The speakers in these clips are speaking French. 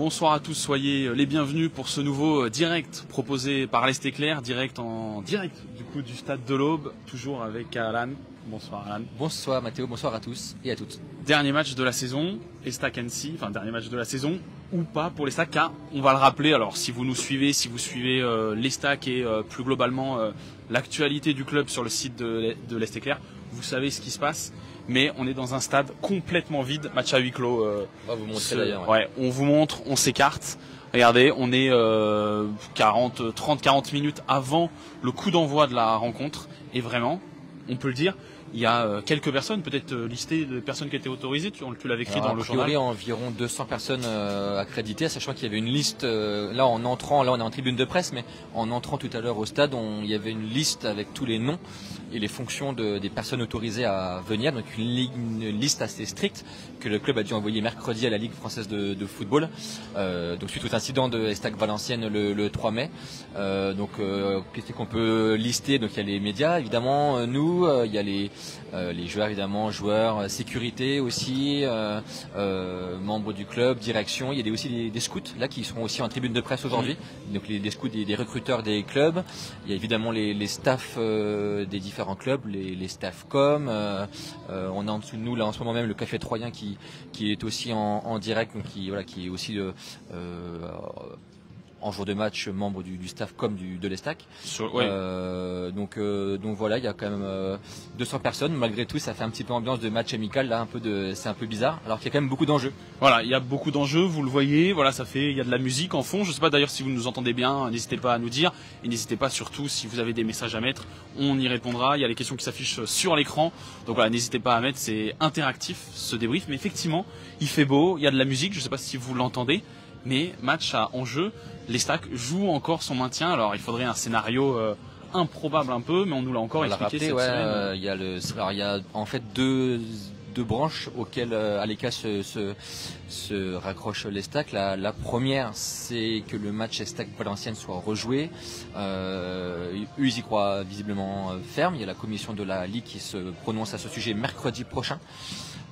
Bonsoir à tous, soyez les bienvenus pour ce nouveau direct proposé par l'Est Éclair, direct du coup du stade de l'Aube, toujours avec Alan. Bonsoir Alan. Bonsoir Mathéo, bonsoir à tous et à toutes. Dernier match de la saison, Estac Annecy, enfin dernier match de la saison ou pas pour l'Estac, car on va le rappeler, alors si vous nous suivez, si vous suivez l'Estac et plus globalement l'actualité du club sur le site de l'Est Éclair, vous savez ce qui se passe. Mais on est dans un stade complètement vide, match à huis clos. On va vous montrer d'ailleurs. Ouais, on vous montre, on s'écarte. Regardez, on est 30-40 minutes avant le coup d'envoi de la rencontre. Et vraiment, on peut le dire, il y a quelques personnes, peut-être listées de personnes qui étaient autorisées, tu l'avais écrit dans le journal. A priori, environ 200 personnes accréditées, sachant qu'il y avait une liste, là on est en tribune de presse, mais en entrant tout à l'heure au stade, il y avait une liste avec tous les noms et les fonctions des personnes autorisées à venir, donc une liste assez stricte que le club a dû envoyer mercredi à la Ligue française de football, donc suite aux incidents de Estac Valenciennes le 3 mai. Qu'est-ce qu'on peut lister? Donc il y a les médias évidemment, nous, il y a les joueurs évidemment, sécurité aussi, membres du club, direction. Il y a aussi des scouts là qui seront aussi en tribune de presse aujourd'hui. Donc des scouts, des recruteurs des clubs. Il y a évidemment les staffs des différents clubs, les staffs com. On a en dessous de nous là en ce moment même le Café Troyen qui est aussi en direct, donc qui est aussi en jour de match membre du staff comme de l'Estac. Donc voilà, il y a quand même 200 personnes. Malgré tout, ça fait un petit peu ambiance de match amical là, c'est un peu bizarre, alors qu'il y a quand même beaucoup d'enjeux. Voilà, il y a beaucoup d'enjeux, vous le voyez. Voilà, il y a de la musique en fond. Je sais pas d'ailleurs si vous nous entendez bien, n'hésitez pas à nous dire. Et n'hésitez pas surtout si vous avez des messages à mettre, on y répondra. Il y a les questions qui s'affichent sur l'écran. Donc voilà, n'hésitez pas à mettre, c'est interactif ce débrief. Mais effectivement, il fait beau, il y a de la musique. Je sais pas si vous l'entendez. Mais match à enjeu, l'Estac joue encore son maintien. Alors il faudrait un scénario improbable un peu, mais on nous l'a encore expliqué cette semaine. Il y a en fait deux branches auxquelles à l'écart se raccroche l'Estac. La première, c'est que le match Estac-Valenciennes soit rejoué. Eux, ils y croient visiblement ferme. Il y a la commission de la Ligue qui se prononce à ce sujet mercredi prochain.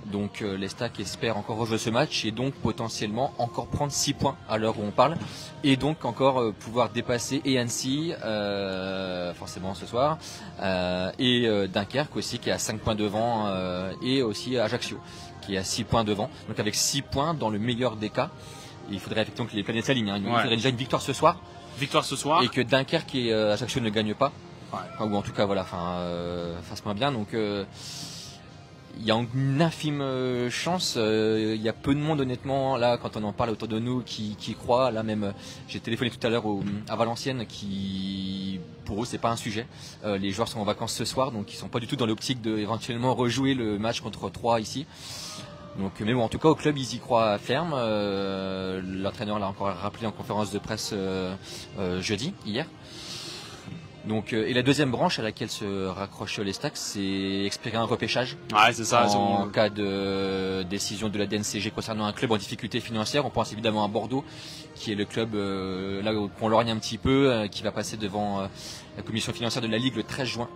Donc l'Estac espère encore rejouer ce match et donc potentiellement encore prendre 6 points à l'heure où on parle et donc encore pouvoir dépasser et Annecy forcément ce soir et Dunkerque aussi qui est à 5 points devant et aussi Ajaccio qui est à 6 points devant. Donc avec 6 points dans le meilleur des cas, il faudrait effectivement que les planètes s'alignent. Il faudrait déjà une victoire ce soir. Et que Dunkerque et Ajaccio ne gagnent pas. Ou en tout cas fasse moins bien. Donc il y a une infime chance, il y a peu de monde honnêtement là quand on en parle autour de nous qui croit. Là même j'ai téléphoné tout à l'heure à Valenciennes qui pour eux c'est pas un sujet. Les joueurs sont en vacances ce soir donc ils sont pas du tout dans l'optique de éventuellement rejouer le match contre 3 ici. Donc, mais bon, en tout cas au club ils y croient ferme. L'entraîneur l'a encore rappelé en conférence de presse hier. Donc, et la deuxième branche à laquelle se raccroche l'Estac, c'est espérer un repêchage. Ouais, c'est ça. En cas de décision de la DNCG concernant un club en difficulté financière. On pense évidemment à Bordeaux, qui est le club là où on lorgne un petit peu, qui va passer devant la commission financière de la Ligue le 13 juin.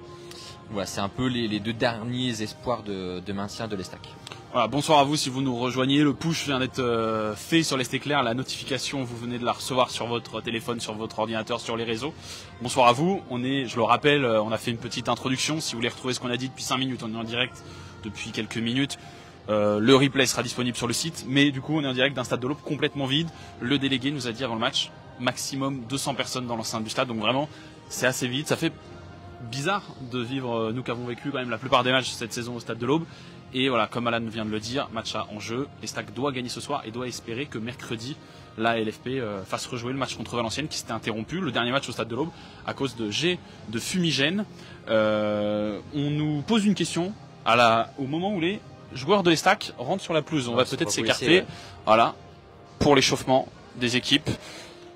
Voilà, c'est un peu les deux derniers espoirs de maintien de l'Estac. Voilà, bonsoir à vous si vous nous rejoignez. Le push vient d'être fait sur l'Est Éclair. La notification, vous venez de la recevoir sur votre téléphone, sur votre ordinateur, sur les réseaux. Bonsoir à vous. Je le rappelle, on a fait une petite introduction. Si vous voulez retrouver ce qu'on a dit depuis 5 minutes, on est en direct depuis quelques minutes. Le replay sera disponible sur le site. Mais du coup, on est en direct d'un stade de l'Aube complètement vide. Le délégué nous a dit avant le match, maximum 200 personnes dans l'enceinte du stade. Donc vraiment, c'est assez vide. Ça fait bizarre de vivre, nous qui avons vécu quand même la plupart des matchs cette saison au stade de l'Aube. Et voilà, comme Alan vient de le dire, match à enjeu. l'Estac doit gagner ce soir et doit espérer que mercredi, la LFP fasse rejouer le match contre Valenciennes qui s'était interrompu, le dernier match au stade de l'Aube, à cause de jets de fumigène. On nous pose une question au moment où les joueurs de l'Estac rentrent sur la pelouse. On va peut-être s'écarter, voilà, pour l'échauffement des équipes.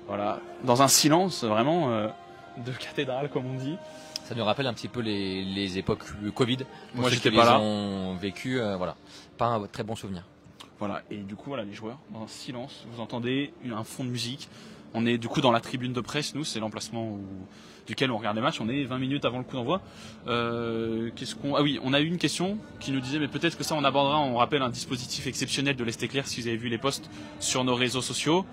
Voilà, dans un silence vraiment de cathédrale, comme on dit. Ça nous rappelle un petit peu les époques Covid. Moi, j'étais pas là. Ont vécu, pas un très bon souvenir. Voilà, et du coup, voilà, les joueurs, dans un silence, vous entendez un fond de musique. On est du coup dans la tribune de presse, nous, c'est l'emplacement duquel on regarde les matchs. On est 20 minutes avant le coup d'envoi. Ah oui, on a eu une question qui nous disait, mais peut-être que ça on abordera. On rappelle un dispositif exceptionnel de l'Est Éclair, si vous avez vu les posts sur nos réseaux sociaux.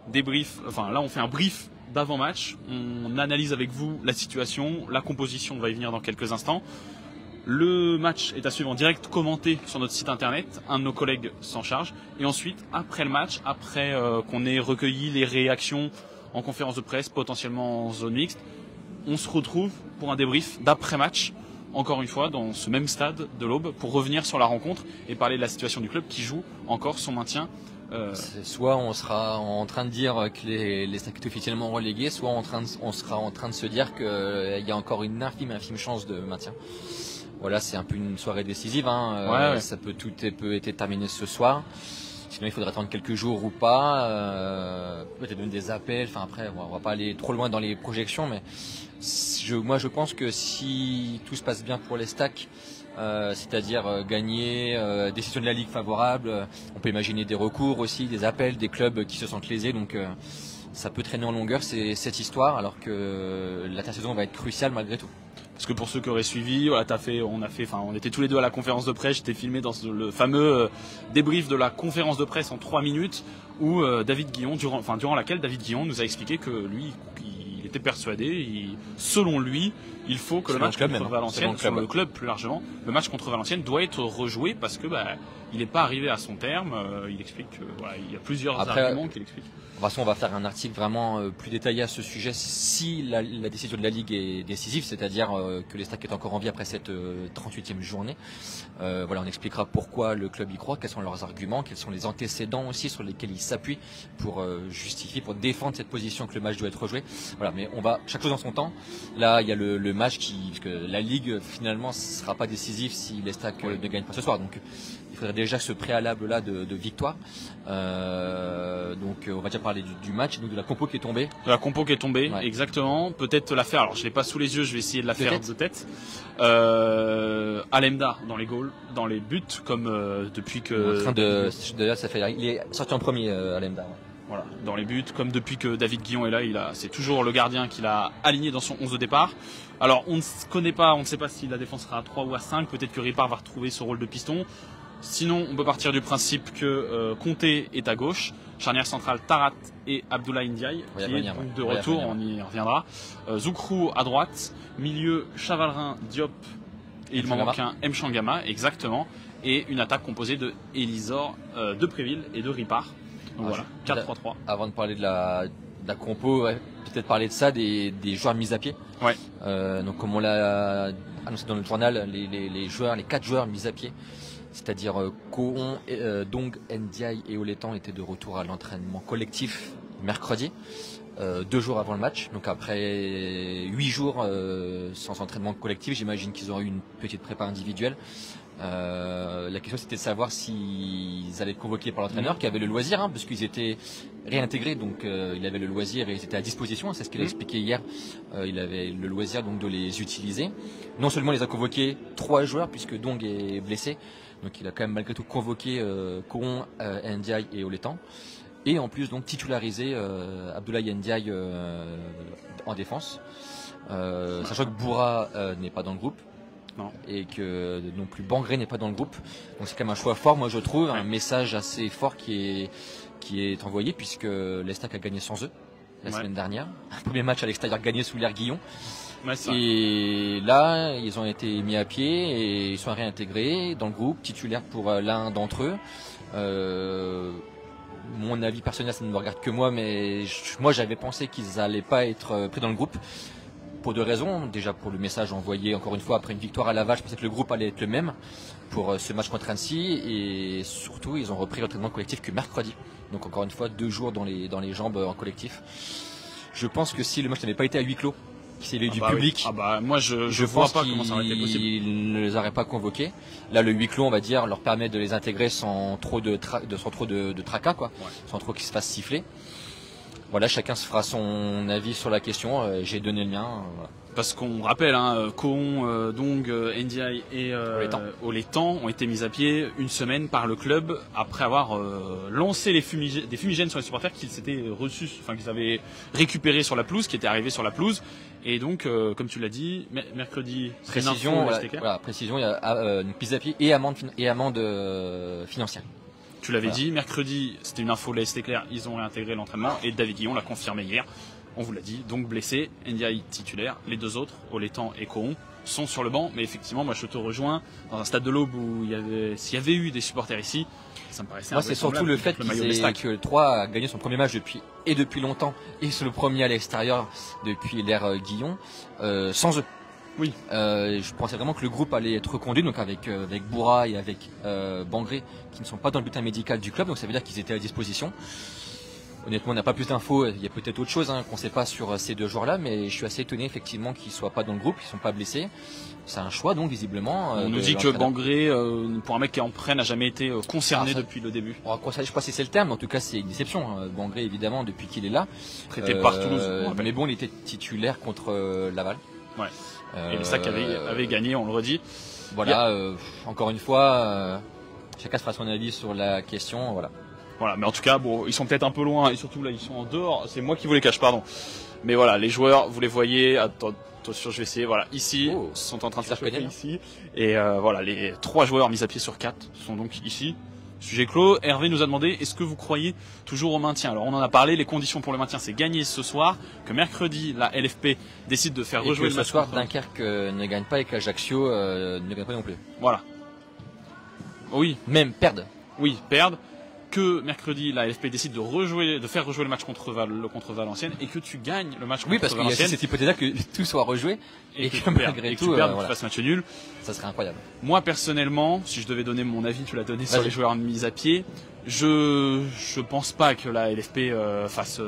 débrief, enfin là on fait un brief d'avant-match, on analyse avec vous la situation, la composition, on va y venir dans quelques instants. Le match est à suivre en direct, commenté sur notre site internet, un de nos collègues s'en charge, et ensuite, après le match, après qu'on ait recueilli les réactions en conférence de presse, potentiellement en zone mixte, on se retrouve pour un débrief d'après-match, encore une fois, dans ce même stade de l'Aube, pour revenir sur la rencontre et parler de la situation du club qui joue encore son maintien. Soit on sera en train de dire que les stacks sont officiellement relégués, soit on sera en train de se dire qu'il y a encore une infime chance de maintien. Voilà, c'est un peu une soirée décisive. Ouais. Ça peut peut être terminé ce soir. Sinon, il faudra attendre quelques jours ou pas. Peut-être donner des appels. Enfin, après, on va pas aller trop loin dans les projections, mais moi, je pense que si tout se passe bien pour les stacks, c'est-à-dire gagner, décision de la Ligue favorable, on peut imaginer des recours aussi, des appels, des clubs qui se sentent lésés. Donc, ça peut traîner en longueur cette histoire, alors que l'intersaison va être cruciale malgré tout. Parce que pour ceux qui auraient suivi, voilà, on était tous les deux à la conférence de presse, j'étais filmé dans le fameux débrief de la conférence de presse en 3 minutes où David Guillon, durant laquelle David Guillon nous a expliqué que lui, il était persuadé, selon lui, il faut que le match contre Valenciennes, sur le club plus largement, le match contre Valenciennes doit être rejoué parce que il n'est pas arrivé à son terme. Il explique que il y a plusieurs arguments qu'il explique. De toute façon, on va faire un article vraiment plus détaillé à ce sujet si la décision de la Ligue est décisive, c'est-à-dire que les stacks est encore en vie après cette 38e journée. On expliquera pourquoi le club y croit, quels sont leurs arguments, quels sont les antécédents aussi sur lesquels ils s'appuient pour justifier, pour défendre cette position que le match doit être rejoué. Voilà, mais on va chaque chose en son temps. Là, il y a le match parce que la Ligue finalement ne sera pas décisive si les stacks ne gagnent pas ce soir. Donc il faudrait déjà ce préalable-là de victoire. Donc on va déjà parler du match, donc de la compo qui est tombée. De la compo qui est tombée, ouais. Exactement. Peut-être la faire, alors je ne l'ai pas sous les yeux, je vais essayer de la faire de tête. Alemda dans les goals, dans les buts, comme depuis que... D'ailleurs, il est sorti en premier, Alemda. Ouais. Voilà, dans les buts, comme depuis que David Guillon est là, c'est toujours le gardien qu'il a aligné dans son 11 de départ. Alors on ne connaît pas, on ne sait pas si la défense sera à 3 ou à 5, peut-être que Ripard va retrouver ce rôle de piston. Sinon, on peut partir du principe que Conté est à gauche, charnière centrale Tarat et Abdoulaye Ndiaye, qui est de retour, on y reviendra. Zoukrou à droite, milieu Chavalrin, Diop, et il m'en manque un, Mchangama, exactement, et une attaque composée de Elisor, de Préville et de Ripard. Donc voilà, 4-3-3. Avant de parler de la compo, peut-être parler de ça, des joueurs mis à pied. Ouais. Donc comme on l'a annoncé dans le journal, les 4 joueurs mis à pied, c'est-à-dire Cohon, Dong, Ndiaye et Oletan étaient de retour à l'entraînement collectif mercredi, 2 jours avant le match. Donc après 8 jours sans entraînement collectif, j'imagine qu'ils auront eu une petite prépa individuelle. La question c'était de savoir s'ils allaient être convoqués par l'entraîneur qui avait le loisir, parce qu'ils étaient réintégrés, donc il avait le loisir et ils étaient à disposition, c'est ce qu'il a expliqué hier. Il avait le loisir donc de les utiliser. Non seulement il les a convoqués 3 joueurs puisque Dong est blessé, donc il a quand même malgré tout convoqué Cohon, Ndiaye et Oletan, et en plus donc titularisé Abdoulaye Ndiaye en défense, sachant que Boura n'est pas dans le groupe. Non. Et que non plus Bangré n'est pas dans le groupe, donc c'est quand même un choix fort, moi je trouve, un message assez fort qui est envoyé, puisque l'Estac a gagné sans eux la semaine dernière, un premier match à l'extérieur gagné sous l'ère Guillon, et là ils ont été mis à pied et ils sont réintégrés dans le groupe, titulaires pour l'un d'entre eux. Mon avis personnel, ça ne me regarde que moi, mais moi j'avais pensé qu'ils n'allaient pas être pris dans le groupe. Pour 2 raisons. Déjà pour le message envoyé encore une fois après une victoire à Laval, je pensais que le groupe allait être le même pour ce match contre Annecy, et surtout ils ont repris l'entraînement collectif que mercredi. Donc encore une fois 2 jours dans les jambes en collectif. Je pense que si le match n'avait pas été à huis clos, s'il y avait du public, moi je vois pas comment ça aurait été possible. Ils ne les auraient pas convoqués. Là le huis clos, on va dire, leur permet de les intégrer sans trop de tracas, quoi, sans trop qu'ils se fassent siffler. Voilà, chacun se fera son avis sur la question. J'ai donné le mien. Voilà. Parce qu'on rappelle, Cohon, Dong, Ndiaye et Oletan ont été mis à pied une semaine par le club après avoir lancé des fumigènes sur les supporters qu'ils s'étaient reçus, qu'ils avaient récupérés sur la pelouse, qui étaient arrivés sur la pelouse. Et donc, comme tu l'as dit, mercredi, précision, il y a une mise à pied et amende financière. Tu l'avais dit, mercredi, c'était une info de la ST Claire, ils ont réintégré l'entraînement et David Guillon l'a confirmé hier. On vous l'a dit, donc blessé, Ndiaye titulaire, les deux autres, Oletan et Cohon, sont sur le banc. Mais effectivement, moi je te rejoins, dans un stade de l'Aube où s'il y avait eu des supporters ici, ça me paraissait moi c'est surtout le fait que Troyes a gagné son premier match depuis longtemps, et c'est le premier à l'extérieur depuis l'ère Guillon, sans eux. Oui. Je pensais vraiment que le groupe allait être reconduit, donc avec Boura et avec Bangré, qui ne sont pas dans le bulletin médical du club, donc ça veut dire qu'ils étaient à disposition. Honnêtement, on n'a pas plus d'infos, il y a peut-être autre chose qu'on ne sait pas sur ces deux joueurs-là, mais je suis assez étonné effectivement qu'ils ne soient pas dans le groupe, qu'ils ne sont pas blessés. C'est un choix donc visiblement. On nous dit que Bangré, pour un mec qui est en prêt, n'a jamais été concerné depuis le début. Je ne sais pas si c'est le terme, mais en tout cas c'est une déception. Bangré évidemment depuis qu'il est là. Traité par Toulouse. Mais bon, il était titulaire contre Laval. Ouais. Et les Stacks avaient gagné, on le redit. Voilà, encore une fois, chacun se fera son avis sur la question. Voilà, mais en tout cas, bon, ils sont peut-être un peu loin et surtout là, ils sont en dehors. C'est moi qui vous les cache, pardon. Mais voilà, les joueurs, vous les voyez. Attention, je vais essayer. Voilà, ici, sont en train de faire chauffer ici. Et voilà, les 3 joueurs mis à pied sur 4 sont donc ici. Sujet clos. Hervé nous a demandé, est-ce que vous croyez toujours au maintien? Alors on en a parlé, les conditions pour le maintien, c'est gagner ce soir, que mercredi la LFP décide de faire rejouer le match. Ce soir, Dunkerque ne gagne pas et qu'Ajaccio ne gagne pas non plus. Voilà. Oui. Même perdent. Oui, perdent. Que mercredi la LFP décide de faire rejouer le match contre Valenciennes et que tu gagnes le match contre Valenciennes. Oui, parce qu'il y a cette hypothèse-là que tout soit rejoué et que malgré tout, tu perds, tu fasses match nul. Ça serait incroyable. Moi personnellement, si je devais donner mon avis, tu l'as donné sur les joueurs mis à pied, je pense pas que la LFP fasse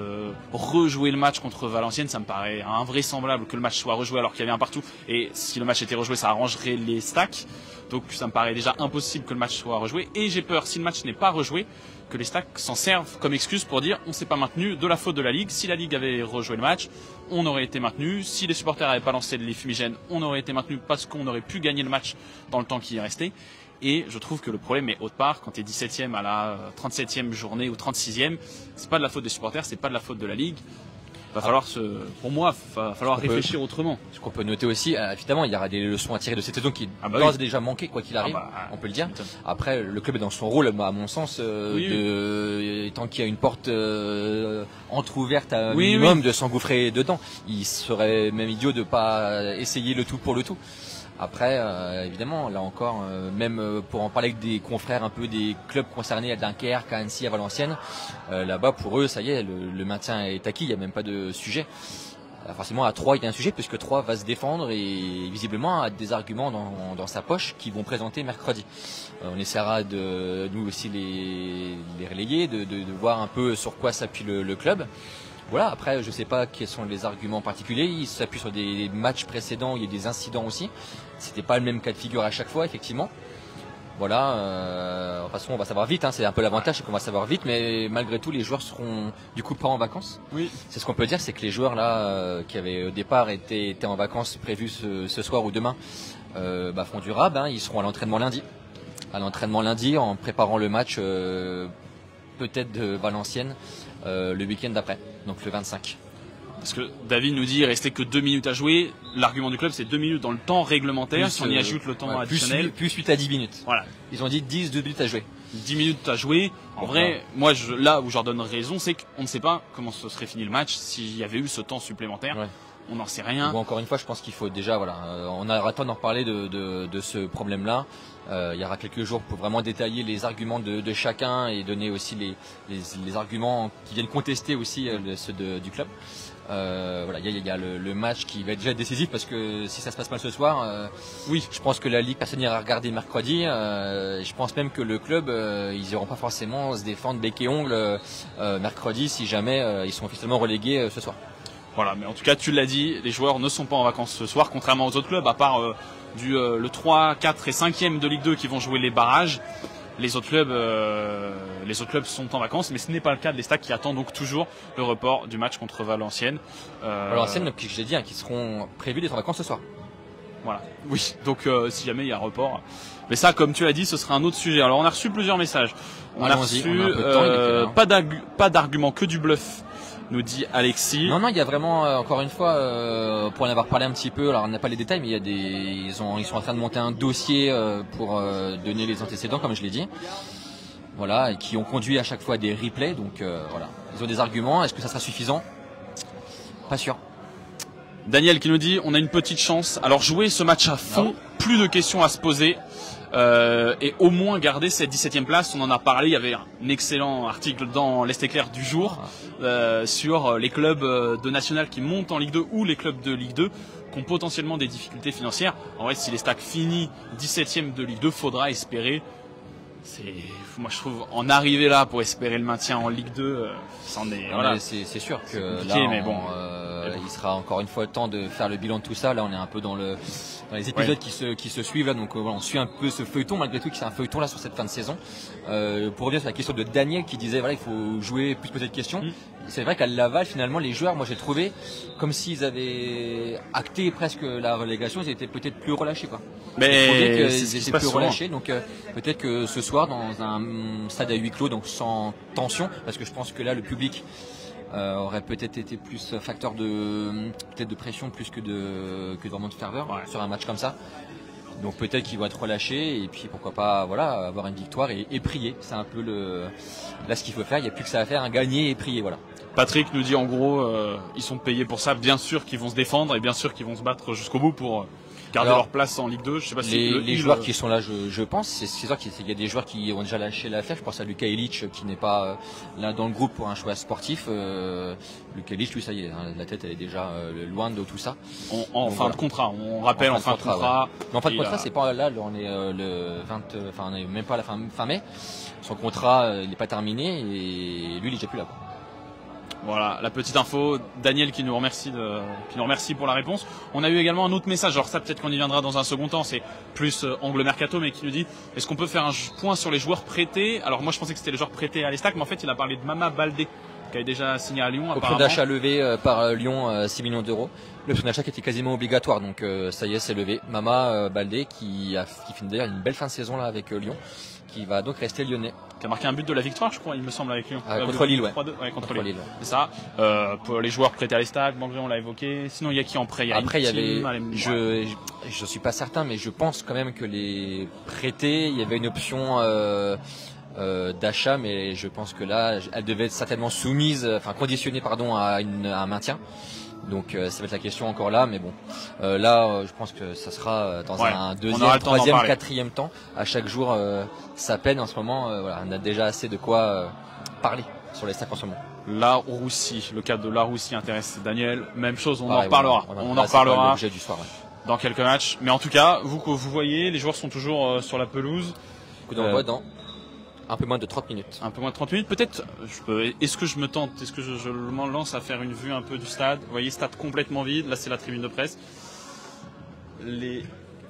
rejouer le match contre Valenciennes. Ça me paraît invraisemblable que le match soit rejoué alors qu'il y avait un partout. Et si le match était rejoué, ça arrangerait les Stacks. Donc ça me paraît déjà impossible que le match soit rejoué. Et j'ai peur, si le match n'est pas rejoué, que les Stacks s'en servent comme excuse pour dire on s'est pas maintenu de la faute de la Ligue. Si la Ligue avait rejoué le match, on aurait été maintenu. Si les supporters n'avaient pas lancé les fumigènes, on aurait été maintenu parce qu'on aurait pu gagner le match dans le temps qui est resté. Et je trouve que le problème est autre part. Quand tu es 17e à la 37e journée ou 36e, c'est pas de la faute des supporters, c'est pas de la faute de la Ligue. Pour moi, va falloir réfléchir autrement. Ce qu'on peut noter aussi, évidemment, il y aura des leçons à tirer de cette saison qui d'ores et déjà manqué, quoi qu'il arrive, on peut le dire. Après, le club est dans son rôle, à mon sens, tant qu'il y a une porte entrouverte à un minimum, de s'engouffrer dedans. Il serait même idiot de pas essayer le tout pour le tout. Après, évidemment, là encore, même pour en parler avec des confrères un peu des clubs concernés à Dunkerque, à Annecy, à Valenciennes, là-bas pour eux, ça y est, le maintien est acquis, il n'y a même pas de sujet. Forcément, à Troyes, il y a un sujet puisque Troyes va se défendre et visiblement a des arguments dans sa poche qu'ils vont présenter mercredi. On essaiera de nous aussi les relayer, de voir un peu sur quoi s'appuie le club. Voilà, après, je ne sais pas quels sont les arguments particuliers. Il s'appuie sur des matchs précédents, il y a des incidents aussi. C'était pas le même cas de figure à chaque fois, effectivement. Voilà, de toute façon, on va savoir vite. C'est un peu l'avantage, c'est qu'on va savoir vite. Mais malgré tout, les joueurs seront du coup pas en vacances. Oui. C'est ce qu'on peut dire, c'est que les joueurs là, qui avaient au départ été en vacances prévues ce soir ou demain, font du rab. Ils seront à l'entraînement lundi. En préparant le match peut-être de Valenciennes le week-end d'après, donc le 25. Parce que David nous dit il restait que 2 minutes à jouer. L'argument du club, c'est 2 minutes dans le temps réglementaire. Si on y ajoute le temps additionnel. Plus 8 à 10 minutes. Voilà. Ils ont dit 2 minutes à jouer. 10 minutes à jouer. En vrai, moi, là où je leur donne raison, c'est qu'on ne sait pas comment se serait fini le match s'il y avait eu ce temps supplémentaire. Ouais. On n'en sait rien. Bon, encore une fois, je pense qu'il faut déjà, on aura le temps d'en reparler de ce problème-là. Il y aura quelques jours pour vraiment détailler les arguments de chacun et donner aussi les arguments qui viennent contester aussi ceux du club. Il y a le match qui va être déjà décisif parce que si ça se passe mal ce soir, je pense que la Ligue, personne n'ira regarder mercredi. Je pense même que le club, ils n'iront pas forcément se défendre bec et ongle mercredi si jamais ils sont officiellement relégués ce soir. Voilà, mais en tout cas, tu l'as dit, les joueurs ne sont pas en vacances ce soir, contrairement aux autres clubs, à part le 3, 4 et 5e de Ligue 2 qui vont jouer les barrages. Les autres clubs sont en vacances, mais ce n'est pas le cas des Stacks qui attendent donc toujours le report du match contre Valenciennes. Valenciennes, comme je l'ai dit, qui seront prévus d'être en vacances ce soir. Voilà, oui, donc si jamais il y a report. Mais ça, comme tu l'as dit, ce sera un autre sujet. Alors on a reçu plusieurs messages. On a reçu pas d'argument, que du bluff, nous dit Alexis. Non, il y a vraiment, encore une fois, pour en avoir parlé un petit peu, alors on n'a pas les détails, mais ils sont en train de monter un dossier pour donner les antécédents, comme je l'ai dit. voilà, et qui ont conduit à chaque fois à des replays. Donc voilà, ils ont des arguments. Est-ce que ça sera suffisant? Pas sûr. Daniel qui nous dit on a une petite chance. Alors jouer ce match à fond, plus de questions à se poser. Et au moins garder cette 17e place. On en a parlé, il y avait un excellent article dans l'Est Éclair du jour sur les clubs de National qui montent en Ligue 2 ou les clubs de Ligue 2 qui ont potentiellement des difficultés financières. En vrai, si les Stacks finit 17e de Ligue 2, faudra espérer. Moi je trouve en arriver là pour espérer le maintien en Ligue 2, c'en est. Voilà. C'est sûr que là, mais bon, il sera encore une fois temps de faire le bilan de tout ça. Là, on est un peu dans les épisodes qui se suivent là, donc voilà, on suit un peu ce feuilleton malgré tout, qui c'est un feuilleton là sur cette fin de saison. Pour revenir sur la question de Daniel qui disait voilà, il faut jouer plus poser de questions. C'est vrai qu'à Laval finalement les joueurs, moi j'ai trouvé comme s'ils avaient acté presque la relégation, ils étaient peut-être plus relâchés quoi. Mais ils étaient plus relâchés, donc peut-être que ce soir dans un stade à huis clos, donc sans tension, parce que je pense que là le public aurait peut-être été plus facteur de pression plus que vraiment de ferveur sur un match comme ça. Donc peut-être qu'ils vont être relâchés et puis pourquoi pas voilà avoir une victoire et prier. C'est un peu là ce qu'il faut faire. Il n'y a plus que ça à faire, gagner et prier voilà. Patrick nous dit en gros ils sont payés pour ça. Bien sûr qu'ils vont se défendre et bien sûr qu'ils vont se battre jusqu'au bout pour garder leur place en Ligue 2. Je sais pas si les joueurs qui sont là, je pense, c'est sûr qu'il y a des joueurs qui ont déjà lâché l'affaire. Je pense à Luka Ilic qui n'est pas là dans le groupe pour un choix sportif. Luka Ilic, lui, ça y est, hein, la tête elle est déjà loin de tout ça. En fin de contrat, on rappelle en fin de contrat. Ouais. Mais en fin de contrat, c'est pas là, on est le 20, enfin on est même pas à la fin mai. Son contrat il n'est pas terminé et lui il est déjà plus là. Voilà, la petite info. Daniel qui nous remercie pour la réponse. On a eu également un autre message. Alors ça, peut-être qu'on y viendra dans un second temps. C'est plus angle mercato, mais qui nous dit est-ce qu'on peut faire un point sur les joueurs prêtés? Alors moi, je pensais que c'était les joueurs prêtés à l'Estac, mais en fait, il a parlé de Mama Baldé, qui avait déjà signé à Lyon. Option d'achat levé par Lyon, 6 millions d'euros. L'option d'achat qui était quasiment obligatoire, donc ça y est, c'est levé. Mama Baldé qui finit d'ailleurs une belle fin de saison là avec Lyon, qui va donc rester lyonnais. Qui a marqué un but de la victoire, je crois, il me semble, avec Lyon. Contre Lille, ouais. Contre Lille. C'est ça. Pour les joueurs prêtés à l'Estac, Bangré, on l'a évoqué. Sinon, il y a qui en prêt? Après, il y avait, je suis pas certain, mais je pense quand même que les prêtés, il y avait une option d'achat, mais je pense que là, elle devait être certainement conditionnée, à un maintien. Donc ça va être la question encore là, mais bon, là je pense que ça sera dans un deuxième, troisième, quatrième temps. À chaque jour, ça peine en ce moment. Voilà, on a déjà assez de quoi parler sur les stacks en ce moment. La Roussie, le cas de La Roussie intéresse Daniel. Même chose, on Pareil, en reparlera. On en reparlera l'objet du soir, dans quelques matchs. Mais en tout cas, vous voyez, les joueurs sont toujours sur la pelouse. Coup d'envoi dans un peu moins de 30 minutes. Un peu moins de 30 minutes, peut-être. Est-ce que je me tente, est-ce que je m'en lance à faire une vue un peu du stade? Vous voyez, stade complètement vide. Là, c'est la tribune de presse. Les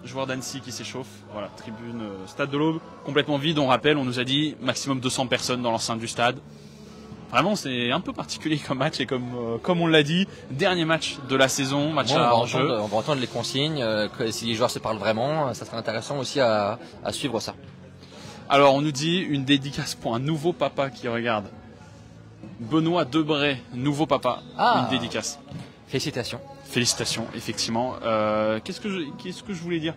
joueurs d'Annecy qui s'échauffent. Voilà, tribune, stade de l'Aube, complètement vide. On rappelle, on nous a dit maximum 200 personnes dans l'enceinte du stade. Vraiment, c'est un peu particulier comme match et comme on l'a dit, dernier match de la saison, match à enjeu. On va entendre les consignes, si les joueurs se parlent vraiment, ça serait intéressant aussi à suivre ça. Alors on nous dit une dédicace pour un nouveau papa qui regarde. Benoît Debray, nouveau papa, une dédicace. Félicitations. Félicitations, effectivement. Qu'est-ce que je voulais dire?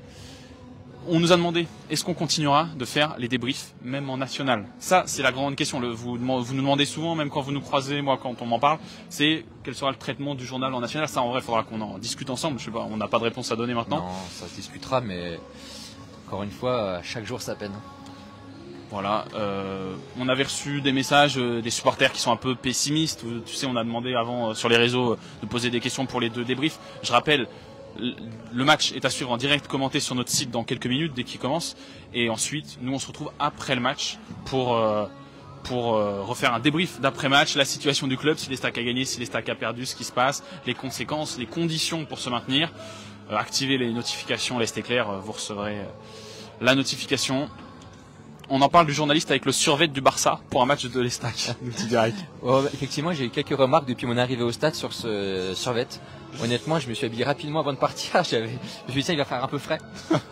On nous a demandé, est-ce qu'on continuera de faire les débriefs, même en national? Ça, c'est la grande question. Vous nous demandez souvent, même quand vous nous croisez, moi, quand on m'en parle, c'est quel sera le traitement du journal en national. Ça, en vrai, il faudra qu'on en discute ensemble. Je sais pas, on n'a pas de réponse à donner maintenant. Non, ça se discutera, mais encore une fois, chaque jour, ça peine. Voilà, on avait reçu des messages des supporters qui sont un peu pessimistes. Tu sais, on a demandé avant sur les réseaux de poser des questions pour les deux débriefs. Je rappelle, le match est à suivre en direct, commenté sur notre site dans quelques minutes dès qu'il commence. Et ensuite, nous, on se retrouve après le match pour refaire un débrief d'après-match, la situation du club, si les Stacks a gagné, si les Stacks a perdu, ce qui se passe, les conséquences, les conditions pour se maintenir. Activez les notifications, l'Est Éclair, vous recevrez la notification. On en parle du journaliste avec le survêt du Barça pour un match de l'Estac. Effectivement, j'ai eu quelques remarques depuis mon arrivée au stade sur ce survêt. Honnêtement, je me suis habillé rapidement avant de partir. Je me suis dit, ça, il va faire un peu frais.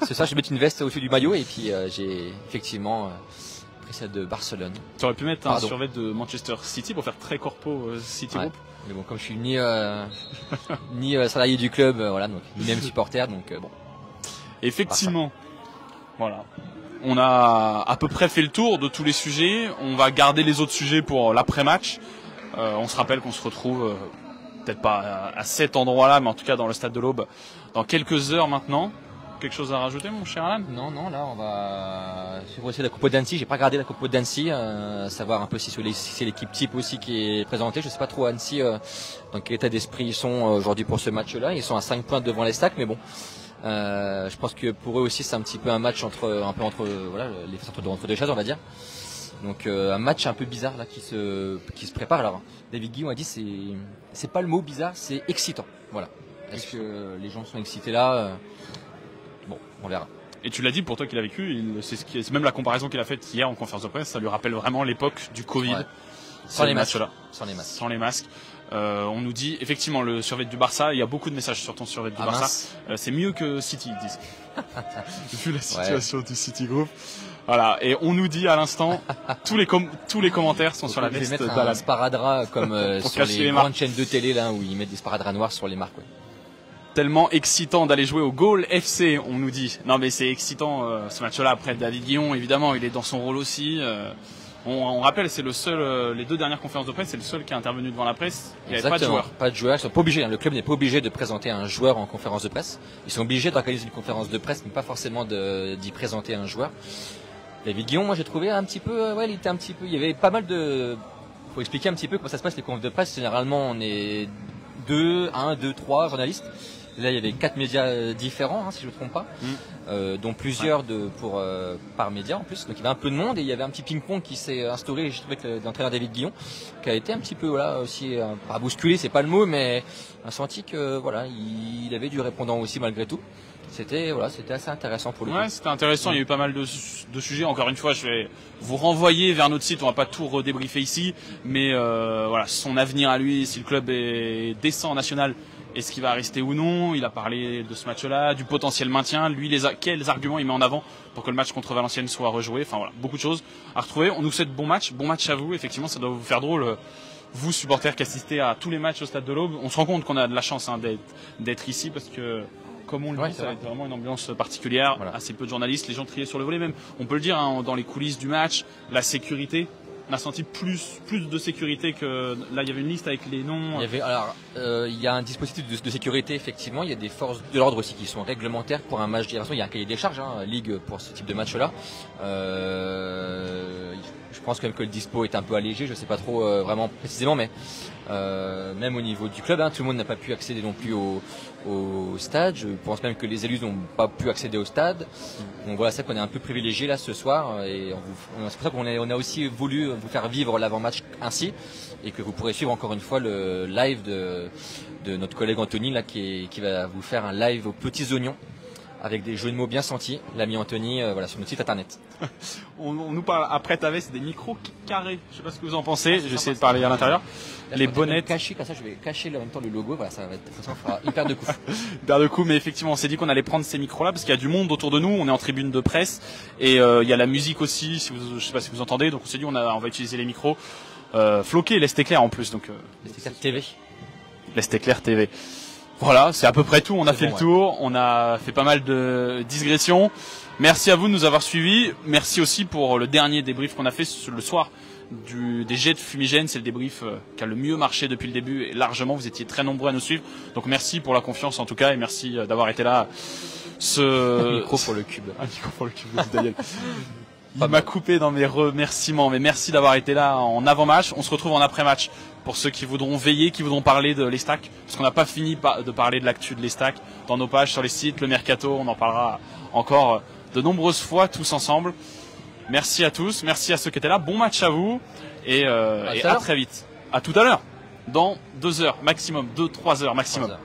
Ce soir, je vais mettre une veste au-dessus du maillot et puis j'ai effectivement pris celle de Barcelone. Tu aurais pu mettre un survêt de Manchester City pour faire très corpo City Group. Mais bon, comme je suis ni salarié du club, voilà, donc ni même supporter, donc bon. Effectivement. Voilà. On a à peu près fait le tour de tous les sujets. On va garder les autres sujets pour l'après-match. On se rappelle qu'on se retrouve, peut-être pas à cet endroit-là, mais en tout cas dans le stade de l'Aube, dans quelques heures maintenant. Quelque chose à rajouter, mon cher Alan? Non, là on va suivre aussi la Coupe d'Annecy. J'ai pas regardé la Coupe d'Annecy, savoir un peu si c'est l'équipe type aussi qui est présentée. Je sais pas trop Annecy dans quel état d'esprit ils sont aujourd'hui pour ce match-là. Ils sont à 5 points devant les Stacks, mais bon, je pense que pour eux aussi c'est un petit peu un match entre voilà, les entre deux chaises, on va dire. Donc un match un peu bizarre là qui se prépare. Alors David Guillon a dit c'est pas le mot bizarre, c'est excitant. Voilà. Est-ce que les gens sont excités là? Bon, on verra. Et tu l'as dit, pour toi qui l'as vécu, c'est même la comparaison qu'il a faite hier en conférence de presse, ça lui rappelle vraiment l'époque du Covid. Ouais. Sans les masques. Sans les masques. On nous dit, effectivement, le survêt du Barça, il y a beaucoup de messages sur ton survêt du Barça. C'est mieux que City, ils disent. Vu la situation du City Group. Voilà. Et on nous dit à l'instant, tous les commentaires sont sur la veste d'Alan. Mettre un sparadrap comme sur les grandes chaînes de télé là où ils mettent des sparadraps noirs sur les marques. Ouais. Tellement excitant d'aller jouer au Goal FC, on nous dit. Non mais c'est excitant ce match-là. Après David Guillon, évidemment, il est dans son rôle aussi. On rappelle, c'est le seul, les 2 dernières conférences de presse, c'est le seul qui est intervenu devant la presse. Il n'y avait pas de joueurs. Pas de joueurs. Ils sont pas obligés. Le club n'est pas obligé de présenter un joueur en conférence de presse. Ils sont obligés d'organiser une conférence de presse, mais pas forcément d'y présenter un joueur. David Guillon, moi j'ai trouvé un petit peu, il était un petit peu. Il y avait pas mal de. Faut expliquer un petit peu comment ça se passe les conférences de presse. Généralement, on est 2, 3 journalistes. Là, il y avait 4 médias différents, si je ne me trompe pas, dont plusieurs par média en plus. Donc, il y avait un peu de monde et il y avait un petit ping-pong qui s'est instauré. Je trouvais que l'entraîneur David Guillon, qui a été un petit peu aussi, pas bousculé, c'est pas le mot, mais on a senti que il avait du répondant aussi malgré tout. C'était assez intéressant pour le coup. Ouais, c'était intéressant. Il y a eu pas mal de sujets. Encore une fois, je vais vous renvoyer vers notre site. On va pas tout redébriefer ici, mais son avenir à lui, si le club descend en national. Est-ce qu'il va rester ou non? Il a parlé de ce match-là, du potentiel maintien. Lui, quels arguments il met en avant pour que le match contre Valenciennes soit rejoué? Enfin voilà, beaucoup de choses à retrouver. On nous souhaite bon match à vous. Effectivement, ça doit vous faire drôle, vous supporters qui assistez à tous les matchs au stade de l'Aube. On se rend compte qu'on a de la chance d'être ici parce que, comme on le dit, ça va être vraiment une ambiance particulière. Voilà. Assez peu de journalistes, les gens triés sur le volet même. On peut le dire dans les coulisses du match, la sécurité. On a senti plus de sécurité que là. Il y avait une liste avec les noms. Il y a un dispositif de sécurité effectivement. Il y a des forces de l'ordre aussi qui sont réglementaires pour un match d'Iration. Il y a un cahier des charges, ligue pour ce type de match-là. Je pense quand même que le dispo est un peu allégé. Je sais pas trop vraiment précisément, mais même au niveau du club, tout le monde n'a pas pu accéder non plus au stade. Je pense même que les élus n'ont pas pu accéder au stade. Donc voilà, c'est qu'on est un peu privilégié là ce soir et c'est pour ça qu'on a aussi voulu vous faire vivre l'avant-match ainsi et que vous pourrez suivre encore une fois le live de notre collègue Anthony là qui va vous faire un live aux petits oignons avec des jeux de mots bien sentis, l'ami Anthony, sur notre site internet. On nous parle après Tavès, c'est des micros carrés. Je sais pas ce que vous en pensez. Je vais essayer de parler à l'intérieur. Là, les bonnettes. Comme ça, je vais cacher en même temps le logo. Voilà, ça va être, de toute façon, on fera une paire de coups. Une paire de coups, mais effectivement, on s'est dit qu'on allait prendre ces micros-là parce qu'il y a du monde autour de nous. On est en tribune de presse et il y a la musique aussi. Je sais pas si vous entendez. Donc on s'est dit on va utiliser les micros. Floqués, l'Est éclair en plus. Donc l'Est éclair TV. L'Est éclair TV. Voilà, c'est à peu près tout. On a fait le tour. On a fait pas mal de digressions. Merci à vous de nous avoir suivis. Merci aussi pour le dernier débrief qu'on a fait le soir des jets de fumigène. C'est le débrief qui a le mieux marché depuis le début et largement. Vous étiez très nombreux à nous suivre. Donc merci pour la confiance en tout cas et merci d'avoir été là. Un micro pour le cube. Un micro pour le cube de Daniel. Il m'a coupé dans mes remerciements, mais merci d'avoir été là en avant-match. On se retrouve en après-match pour ceux qui voudront veiller, qui voudront parler de l'Estac, parce qu'on n'a pas fini de parler de l'actu de l'Estac dans nos pages sur les sites, le Mercato, on en parlera encore de nombreuses fois tous ensemble. Merci à tous, merci à ceux qui étaient là, bon match à vous et à très vite. À tout à l'heure, dans 2 heures maximum, 2-3 heures maximum. 3 heures.